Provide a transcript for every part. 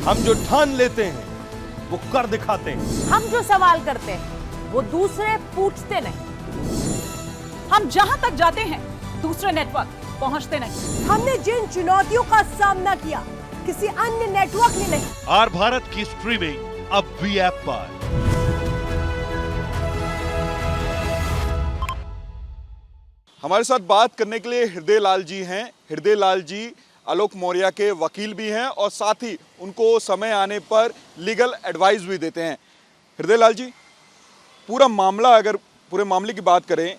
हम जो ठान लेते हैं वो कर दिखाते हैं। हम जो सवाल करते हैं वो दूसरे पूछते नहीं। हम जहां तक जाते हैं दूसरे नेटवर्क पहुंचते नहीं। हमने जिन चुनौतियों का सामना किया किसी अन्य नेटवर्क ने नहीं। आर भारत की स्ट्रीमिंग अब वी ऐप पर। हमारे साथ बात करने के लिए हृदय लाल जी हैं। हृदय लाल जी आलोक मौर्य के वकील भी हैं और साथ ही उनको समय आने पर लीगल एडवाइस भी देते हैं। हृदय लाल जी, पूरा मामला, अगर पूरे मामले की बात करें,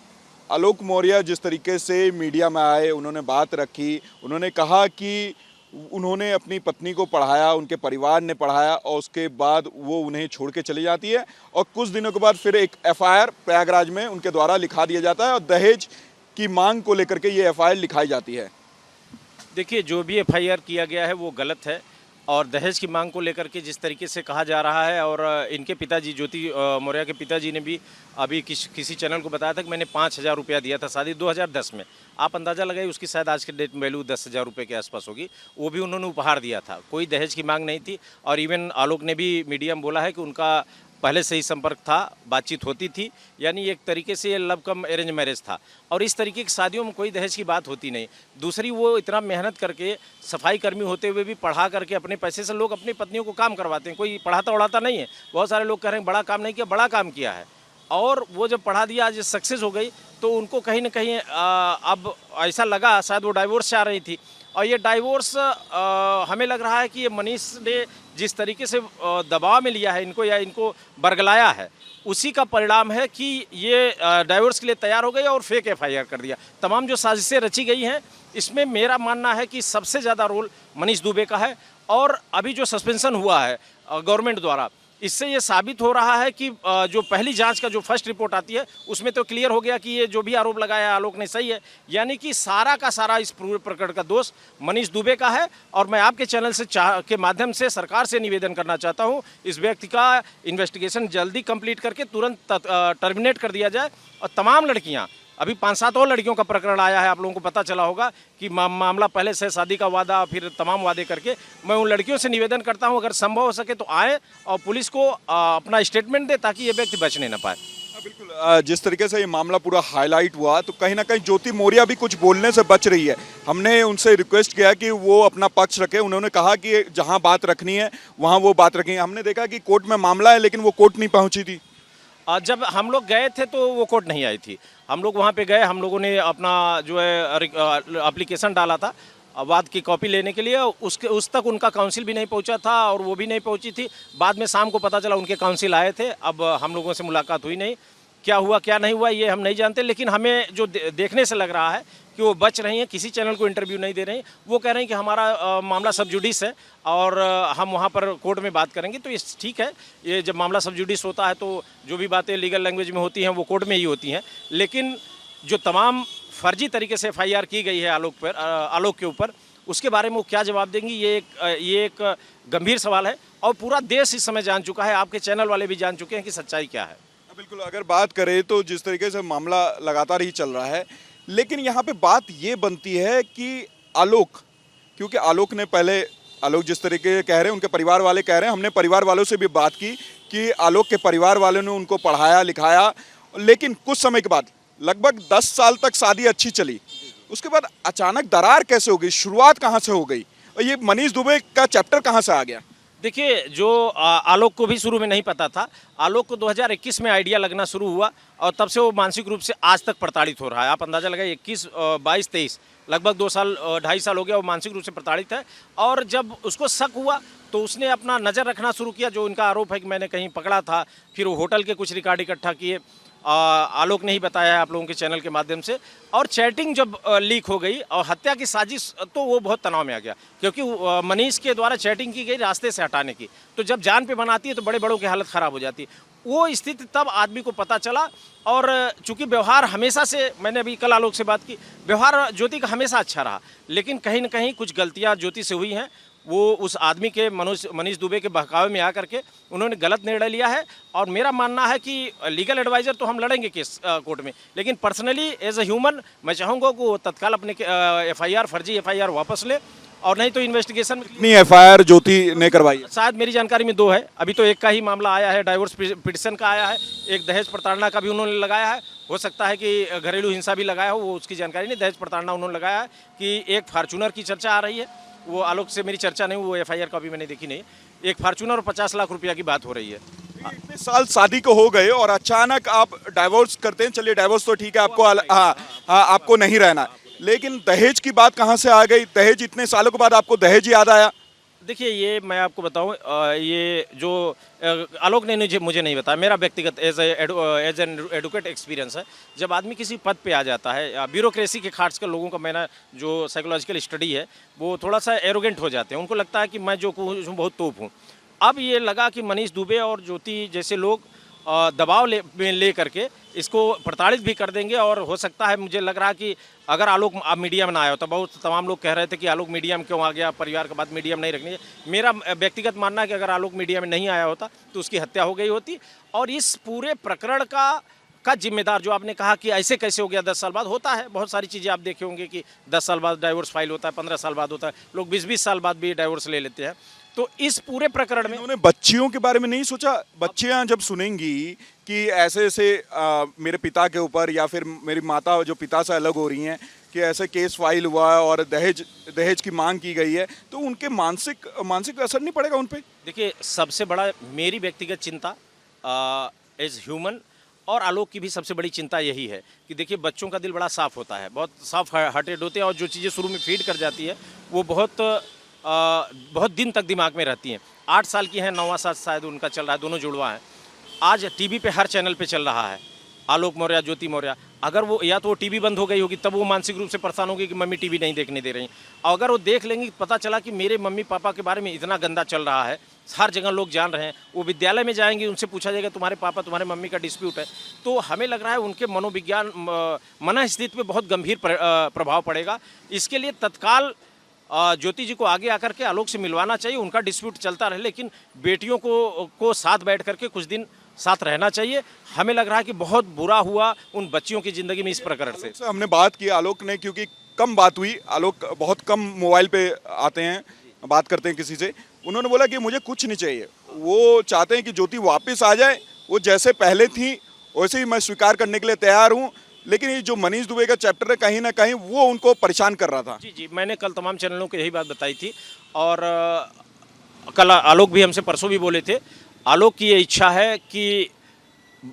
आलोक मौर्य जिस तरीके से मीडिया में आए, उन्होंने बात रखी, उन्होंने कहा कि उन्होंने अपनी पत्नी को पढ़ाया, उनके परिवार ने पढ़ाया और उसके बाद वो उन्हें छोड़ के चली जाती है और कुछ दिनों के बाद फिर एक एफआईआर प्रयागराज में उनके द्वारा लिखा दिया जाता है और दहेज की मांग को लेकर के ये एफआईआर लिखाई जाती है। देखिए, जो भी एफआईआर किया गया है वो गलत है और दहेज की मांग को लेकर के जिस तरीके से कहा जा रहा है, और इनके पिताजी ज्योति मौर्य के पिताजी ने भी अभी किसी चैनल को बताया था कि मैंने 5,000 रुपया दिया था शादी 2010 में। आप अंदाज़ा लगाइए उसकी शायद आज के डेट में वैल्यू 10,000 रुपये के आसपास होगी। वो भी उन्होंने उपहार दिया था, कोई दहेज की मांग नहीं थी। और इवन आलोक ने भी मीडिया में बोला है कि उनका पहले से ही संपर्क था, बातचीत होती थी, यानी एक तरीके से ये लव कम अरेंज मैरिज था। और इस तरीके की शादियों में कोई दहेज की बात होती नहीं। दूसरी, वो इतना मेहनत करके सफाई कर्मी होते हुए भी पढ़ा करके अपने पैसे से लोग अपनी पत्नियों को काम करवाते हैं। कोई पढ़ाता उड़ाता नहीं है। बहुत सारे लोग कह रहे हैं बड़ा काम नहीं किया, बड़ा काम किया है। और वो जब पढ़ा दिया, आज सक्सेस हो गई, तो उनको कहीं ना कहीं अब ऐसा लगा शायद वो डाइवोर्स चाह रही थी। और ये डाइवोर्स हमें लग रहा है कि ये मनीष ने जिस तरीके से दबाव में लिया है इनको या इनको बरगलाया है, उसी का परिणाम है कि ये डाइवोर्स के लिए तैयार हो गई और फेक एफआईआर कर दिया। तमाम जो साजिशें रची गई हैं, इसमें मेरा मानना है कि सबसे ज़्यादा रोल मनीष दुबे का है। और अभी जो सस्पेंशन हुआ है गवर्नमेंट द्वारा, इससे ये साबित हो रहा है कि जो पहली जांच का जो फर्स्ट रिपोर्ट आती है उसमें तो क्लियर हो गया कि ये जो भी आरोप लगाया आलोक ने सही है। यानी कि सारा का सारा इस पूरे प्रकरण का दोष मनीष दुबे का है। और मैं आपके चैनल से के माध्यम से सरकार से निवेदन करना चाहता हूँ, इस व्यक्ति का इन्वेस्टिगेशन जल्दी कंप्लीट करके तुरंत टर्मिनेट कर दिया जाए। और तमाम लड़कियाँ, अभी 5-7 और लड़कियों का प्रकरण आया है, आप लोगों को पता चला होगा कि मामला पहले से शादी का वादा, फिर तमाम वादे करके। मैं उन लड़कियों से निवेदन करता हूं, अगर संभव हो सके तो आए और पुलिस को अपना स्टेटमेंट दे ताकि ये व्यक्ति बचने न पाए। बिल्कुल, जिस तरीके से ये मामला पूरा हाईलाइट हुआ, तो कहीं ना कहीं ज्योति मौर्य भी कुछ बोलने से बच रही है। हमने उनसे रिक्वेस्ट किया कि वो अपना पक्ष रखे। उन्होंने कहा कि जहाँ बात रखनी है वहाँ वो बात रखेंगे। हमने देखा कि कोर्ट में मामला है लेकिन वो कोर्ट नहीं पहुँची थी। जब हम लोग गए थे तो वो कोर्ट नहीं आई थी। हम लोग वहाँ पे गए, हम लोगों ने अपना जो है एप्लीकेशन डाला था वाद की कॉपी लेने के लिए। उस तक उनका काउंसिल भी नहीं पहुँचा था और वो भी नहीं पहुँची थी। बाद में शाम को पता चला उनके काउंसिल आए थे। अब हम लोगों से मुलाकात हुई नहीं, क्या हुआ क्या नहीं हुआ ये हम नहीं जानते। लेकिन हमें जो देखने से लग रहा है कि वो बच रही हैं, किसी चैनल को इंटरव्यू नहीं दे रही। वो कह रहे हैं कि हमारा मामला सब जुडिस है और हम वहाँ पर कोर्ट में बात करेंगे। तो ये ठीक है, ये जब मामला सब जुडिस होता है तो जो भी बातें लीगल लैंग्वेज में होती हैं वो कोर्ट में ही होती हैं। लेकिन जो तमाम फर्जी तरीके से एफआईआर की गई है आलोक के ऊपर, उसके बारे में वो क्या जवाब देंगी, ये एक गंभीर सवाल है। और पूरा देश इस समय जान चुका है, आपके चैनल वाले भी जान चुके हैं कि सच्चाई क्या है। बिल्कुल, अगर बात करें तो जिस तरीके से मामला लगातार ही चल रहा है, लेकिन यहाँ पे बात ये बनती है कि आलोक, क्योंकि आलोक ने पहले, आलोक जिस तरीके कह रहे हैं, उनके परिवार वाले कह रहे हैं, हमने परिवार वालों से भी बात की कि आलोक के परिवार वालों ने उनको पढ़ाया लिखाया। लेकिन कुछ समय के बाद, लगभग 10 साल तक शादी अच्छी चली, उसके बाद अचानक दरार कैसे हो गई, शुरुआत कहाँ से हो गई और ये मनीष दुबे का चैप्टर कहाँ से आ गया? देखिए, जो आलोक को भी शुरू में नहीं पता था। आलोक को 2021 में आइडिया लगना शुरू हुआ और तब से वो मानसिक रूप से आज तक प्रताड़ित हो रहा है। आप अंदाज़ा लगाइए, 21, 22, 23, लगभग 2 साल 2.5 साल हो गया वो मानसिक रूप से प्रताड़ित है। और जब उसको शक हुआ तो उसने अपना नज़र रखना शुरू किया। जो इनका आरोप है कि मैंने कहीं पकड़ा था, फिर वो होटल के कुछ रिकॉर्ड इकट्ठा किए, आलोक ने ही बताया है आप लोगों के चैनल के माध्यम से। और चैटिंग जब लीक हो गई और हत्या की साजिश, तो वो बहुत तनाव में आ गया, क्योंकि मनीष के द्वारा चैटिंग की गई रास्ते से हटाने की। तो जब जान पे बनाती है तो बड़े बड़ों की हालत ख़राब हो जाती है। वो स्थिति तब आदमी को पता चला। और चूंकि व्यवहार हमेशा से, मैंने अभी कल आलोक से बात की, व्यवहार ज्योति का हमेशा अच्छा रहा, लेकिन कहीं ना कहीं कुछ गलतियाँ ज्योति से हुई हैं। वो उस आदमी के मनीष दुबे के बहकावे में आकर के उन्होंने गलत निर्णय लिया है। और मेरा मानना है कि लीगल एडवाइज़र तो हम लड़ेंगे केस कोर्ट में, लेकिन पर्सनली एज ए ह्यूमन मैं चाहूँगा कि वो तत्काल अपने एफआईआर, फर्जी एफआईआर वापस ले और नहीं तो इन्वेस्टिगेशन में कितनी एफआईआर ज्योति ने करवाई है? शायद मेरी जानकारी में 2 है। अभी तो एक का ही मामला आया है, डाइवोर्स पिटिशन का आया है, एक दहेज प्रताड़ना का भी उन्होंने लगाया है। हो सकता है कि घरेलू हिंसा भी लगाया हो, वो उसकी जानकारी नहीं। दहेज प्रताड़ना उन्होंने लगाया है कि एक फार्चूनर की चर्चा आ रही है, वो आलोक से मेरी चर्चा नहीं, वो एफआईआर का भी मैंने देखी नहीं। एक फार्चूनर और 50 लाख रुपया की बात हो रही है। इतने साल शादी को हो गए और अचानक आप डाइवोर्स करते हैं। चलिए डाइवोर्स तो ठीक है, आपको हाँ आपको नहीं रहना, लेकिन दहेज की बात कहाँ से आ गई? दहेज इतने सालों के बाद आपको दहेज याद आया? देखिए, ये मैं आपको बताऊं, ये जो आलोक ने मुझे नहीं बताया, मेरा व्यक्तिगत एज एन एडवोकेट एक्सपीरियंस है। जब आदमी किसी पद पे आ जाता है, ब्यूरोक्रेसी के खाट्स के लोगों का मैंने जो साइकोलॉजिकल स्टडी है, वो थोड़ा सा एरोगेंट हो जाते हैं। उनको लगता है कि मैं जो हूँ बहुत तोप हूँ। अब ये लगा कि मनीष दुबे और ज्योति जैसे लोग दबाव ले करके इसको प्रताड़ित भी कर देंगे। और हो सकता है, मुझे लग रहा है कि अगर आलोक मीडिया में ना आया होता, बहुत तमाम लोग कह रहे थे कि आलोक मीडिया में क्यों आ गया, परिवार के बाद मीडिया में नहीं रखनी है। मेरा व्यक्तिगत मानना है कि अगर आलोक मीडिया में नहीं आया होता तो उसकी हत्या हो गई होती। और इस पूरे प्रकरण का जिम्मेदार, जो आपने कहा कि ऐसे कैसे हो गया 10 साल बाद, होता है। बहुत सारी चीज़ें आप देखे होंगे कि 10 साल बाद डाइवोर्स फाइल होता है, 15 साल बाद होता है, लोग 20-20 साल बाद भी डाइवोर्स ले लेते हैं। तो इस पूरे प्रकरण में उन्होंने बच्चियों के बारे में नहीं सोचा? बच्चियां जब सुनेंगी कि ऐसे ऐसे मेरे पिता के ऊपर या फिर मेरी माता जो पिता से अलग हो रही हैं कि ऐसे केस फाइल हुआ है और दहेज की मांग की गई है, तो उनके मानसिक असर नहीं पड़ेगा उन पे? देखिए, सबसे बड़ा मेरी व्यक्तिगत चिंता एज ह्यूमन, और आलोक की भी सबसे बड़ी चिंता यही है कि देखिए, बच्चों का दिल बड़ा साफ होता है, बहुत साफ हार्टेड होते हैं, और जो चीज़ें शुरू में फीड कर जाती है वो बहुत दिन तक दिमाग में रहती हैं। 8 साल की हैं, 9वां साल शायद उनका चल रहा है, दोनों जुड़वा हैं। आज टीवी पे हर चैनल पे चल रहा है आलोक मौर्य, ज्योति मौर्य। अगर वो या तो वो टीवी बंद हो गई होगी, तब वो मानसिक रूप से परेशान होगी कि मम्मी टीवी नहीं देखने दे रही। और अगर वो देख लेंगी, पता चला कि मेरे मम्मी पापा के बारे में इतना गंदा चल रहा है, हर जगह लोग जान रहे हैं, वो विद्यालय में जाएंगी, उनसे पूछा जाएगा तुम्हारे पापा तुम्हारे मम्मी का डिस्प्यूट है, तो हमें लग रहा है उनके मनोविज्ञान मनःस्थिति पे बहुत गंभीर प्रभाव पड़ेगा। इसके लिए तत्काल ज्योति जी को आगे आकर के आलोक से मिलवाना चाहिए। उनका डिस्प्यूट चलता रहे, लेकिन बेटियों को साथ बैठ करके कुछ दिन साथ रहना चाहिए। हमें लग रहा है कि बहुत बुरा हुआ उन बच्चियों की ज़िंदगी में इस प्रकरण से। हमने बात की आलोक ने, क्योंकि कम बात हुई, आलोक बहुत कम मोबाइल पे आते हैं, बात करते हैं किसी से। उन्होंने बोला कि मुझे कुछ नहीं चाहिए, वो चाहते हैं कि ज्योति वापस आ जाए, वो जैसे पहले थी वैसे ही मैं स्वीकार करने के लिए तैयार हूँ। लेकिन ये जो मनीष दुबे का चैप्टर है, कहीं ना कहीं वो उनको परेशान कर रहा था। जी, मैंने कल तमाम चैनलों को यही बात बताई थी, और कल आलोक भी हमसे परसों भी बोले थे। आलोक की ये इच्छा है कि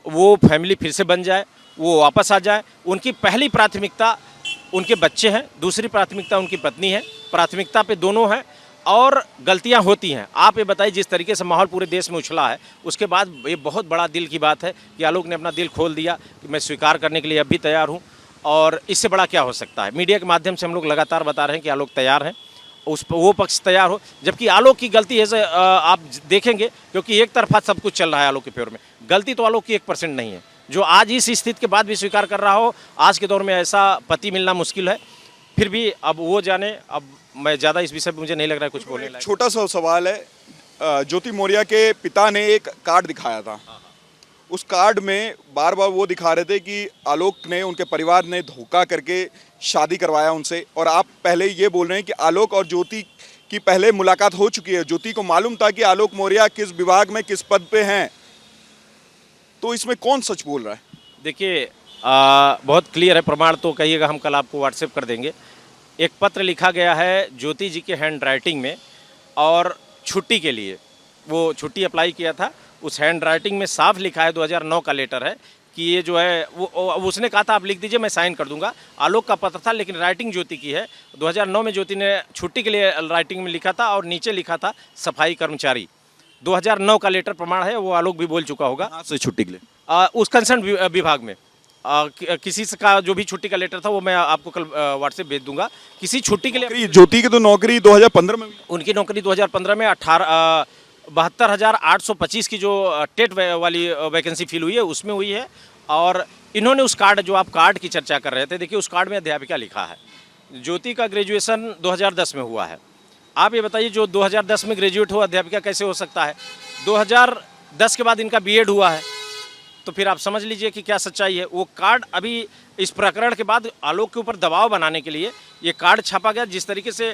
वो फैमिली फिर से बन जाए, वो वापस आ जाए। उनकी पहली प्राथमिकता उनके बच्चे हैं, दूसरी प्राथमिकता उनकी पत्नी है, प्राथमिकता पे दोनों हैं। और गलतियां होती हैं। आप ये बताइए, जिस तरीके से माहौल पूरे देश में उछला है, उसके बाद ये बहुत बड़ा दिल की बात है कि आलोक ने अपना दिल खोल दिया कि मैं स्वीकार करने के लिए अब भी तैयार हूँ। और इससे बड़ा क्या हो सकता है? मीडिया के माध्यम से हम लोग लगातार बता रहे हैं कि आलोक तैयार हैं, वो पक्ष तैयार हो, जबकि आलोक की गलती है, आप देखेंगे, क्योंकि एक तरफा सब कुछ चल रहा है आलोक के फेवर में। गलती तो आलोक की 1% नहीं है, जो आज इस स्थिति के बाद भी स्वीकार कर रहा हो। आज के दौर में ऐसा पति मिलना मुश्किल है, फिर भी अब वो जाने। अब मैं ज़्यादा इस विषय पर मुझे नहीं लग रहा है कुछ बोलने लायक। छोटा सा सवाल है, ज्योति मौर्य के पिता ने एक कार्ड दिखाया था, उस कार्ड में बार बार वो दिखा रहे थे कि आलोक ने, उनके परिवार ने धोखा करके शादी करवाया उनसे। और आप पहले ये बोल रहे हैं कि आलोक और ज्योति की पहले मुलाकात हो चुकी है, ज्योति को मालूम था कि आलोक मौर्य किस विभाग में किस पद पे हैं, तो इसमें कौन सच बोल रहा है? देखिए, बहुत क्लियर है, प्रमाण तो कहिएगा हम कल आपको व्हाट्सएप कर देंगे। एक पत्र लिखा गया है ज्योति जी के हैंड राइटिंग में, और छुट्टी के लिए वो छुट्टी अप्लाई किया था। उस हैंड राइटिंग में साफ लिखा है, 2009 का लेटर है, कि ये जो है वो उसने कहा था आप लिख दीजिए मैं साइन कर दूंगा। आलोक का पत्र था, लेकिन राइटिंग ज्योति की है। 2009 में ज्योति ने छुट्टी के लिए राइटिंग में लिखा था, और नीचे लिखा था सफाई कर्मचारी। 2009 का लेटर प्रमाण है, वो आलोक भी बोल चुका होगा। कहाँ से छुट्टी के लिए? उस कंसर्न विभाग में किसी का जो भी छुट्टी का लेटर था, वो मैं आपको कल व्हाट्सएप भेज दूंगा। किसी छुट्टी के लिए ज्योति की तो नौकरी 2015 में, उनकी नौकरी 2015 में 72,825 की जो टेट वाली वैकेंसी फिल हुई है, उसमें हुई है। और इन्होंने उस कार्ड, जो आप कार्ड की चर्चा कर रहे थे, देखिए उस कार्ड में अध्यापिका लिखा है। ज्योति का ग्रेजुएशन 2010 में हुआ है। आप ये बताइए, जो 2010 में ग्रेजुएट हुआ, अध्यापिका कैसे हो सकता है? 2010 के बाद इनका बीएड हुआ है, तो फिर आप समझ लीजिए कि क्या सच्चाई है। वो कार्ड अभी इस प्रकरण के बाद आलोक के ऊपर दबाव बनाने के लिए ये कार्ड छापा गया, जिस तरीके से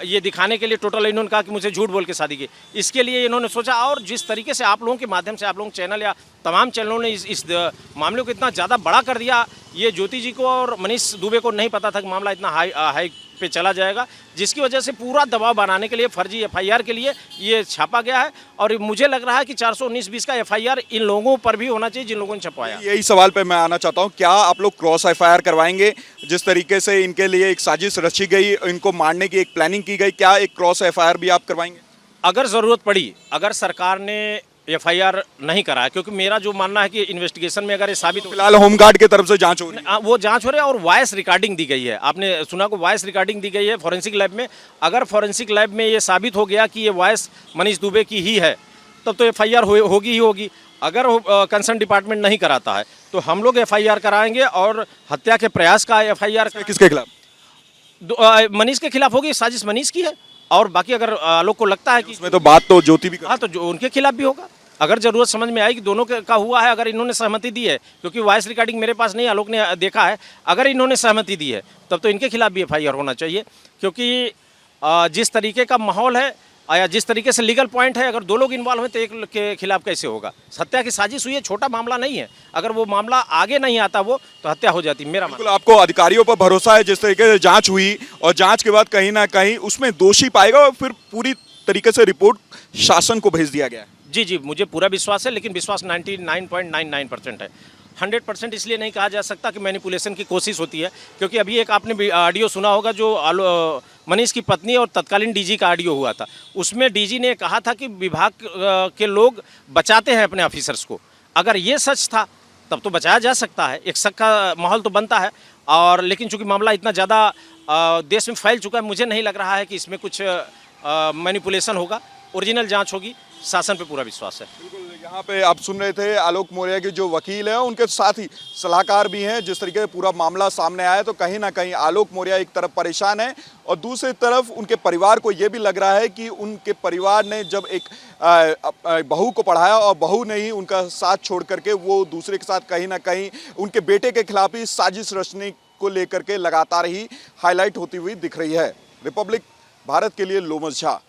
ये दिखाने के लिए टोटल इन्होंने कहा कि मुझे झूठ बोल के शादी की, इसके लिए इन्होंने सोचा। और जिस तरीके से आप लोगों के माध्यम से, आप लोगों के चैनल या तमाम चैनलों ने इस मामले को इतना ज़्यादा बड़ा कर दिया, ये ज्योति जी को और मनीष दुबे को नहीं पता था कि मामला इतना हाई पे चला जाएगा, जिसकी वजह से पूरा दबाव बनाने के लिए फर्जी एफआईआर के लिए ये छापा गया है। और मुझे लग रहा है कि 419-20 का एफआईआर इन लोगों पर भी होना चाहिए जिन लोगों ने छपवाया। यही सवाल पे मैं आना चाहता हूँ, क्या आप लोग क्रॉस एफआईआर करवाएंगे? जिस तरीके से इनके लिए एक साजिश रची गई, इनको मारने की एक प्लानिंग की गई, क्या एक क्रॉस एफआईआर भी आप करवाएंगे? अगर ज़रूरत पड़ी, अगर सरकार ने एफआईआर नहीं करा, क्योंकि मेरा जो मानना है कि इन्वेस्टिगेशन में अगर ये साबित हो, फिलहाल होमगार्ड की तरफ से जांच हो रही है। वो जांच हो रही है और वॉइस रिकॉर्डिंग दी गई है। आपने सुना को वॉइस रिकॉर्डिंग दी गई है फॉरेंसिक लैब में। अगर फॉरेंसिक लैब में ये साबित हो गया कि ये वॉइस मनीष दुबे की ही है, तब तो एफआईआर होगी ही होगी। अगर कंसर्न डिपार्टमेंट नहीं कराता है तो हम लोग एफआईआर कराएंगे और हत्या के प्रयास का एफआईआर किसके खिलाफ? मनीष के खिलाफ होगी। साजिश मनीष की है। और बाकी अगर आलोक को लगता है कि उसमें तो बात तो ज्योति भी हाँ, तो जो उनके खिलाफ भी होगा। अगर जरूरत समझ में आएगी दोनों का हुआ है, अगर इन्होंने सहमति दी है, क्योंकि वॉइस रिकॉर्डिंग मेरे पास नहीं, आलोक ने देखा है, अगर इन्होंने सहमति दी है तब तो इनके खिलाफ भी एफआईआर होना चाहिए। क्योंकि जिस तरीके का माहौल है या जिस तरीके से लीगल पॉइंट है, अगर दो लोग इन्वॉल्व हैं तो एक के खिलाफ कैसे होगा? हत्या की साजिश हुई है, छोटा मामला नहीं है। अगर वो मामला आगे नहीं आता वो तो हत्या हो जाती। मेरा बिल्कुल आपको अधिकारियों पर भरोसा है, जिस तरीके से जांच हुई और जांच के बाद कहीं ना कहीं उसमें दोषी पाएगा और फिर पूरी तरीके से रिपोर्ट शासन को भेज दिया गया है। जी जी, मुझे पूरा विश्वास है, लेकिन विश्वास 99.99% है। 100% इसलिए नहीं कहा जा सकता कि मैनिपुलेशन की कोशिश होती है, क्योंकि अभी एक आपने ऑडियो सुना होगा जो मनीष की पत्नी और तत्कालीन डीजी का ऑडियो हुआ था। उसमें डीजी ने कहा था कि विभाग के लोग बचाते हैं अपने ऑफिसर्स को। अगर ये सच था तब तो बचाया जा सकता है, एक शक का माहौल तो बनता है। और लेकिन चूंकि मामला इतना ज़्यादा देश में फैल चुका है, मुझे नहीं लग रहा है कि इसमें कुछ मैनिपुलेशन होगा। ओरिजिनल जांच होगी, शासन पे पूरा विश्वास है। बिल्कुल, यहाँ पे आप सुन रहे थे आलोक मौर्य के जो वकील हैं, उनके साथ ही सलाहकार भी हैं। जिस तरीके से पूरा मामला सामने आया तो कहीं ना कहीं आलोक मौर्य एक तरफ परेशान है और दूसरी तरफ उनके परिवार को ये भी लग रहा है कि उनके परिवार ने जब एक बहू को पढ़ाया और बहू ने ही उनका साथ छोड़ करके वो दूसरे के साथ कहीं ना कहीं उनके बेटे के खिलाफ ही साजिश रचने को लेकर के लगातार ही हाईलाइट होती हुई दिख रही है। रिपब्लिक भारत के लिए लोमस झा।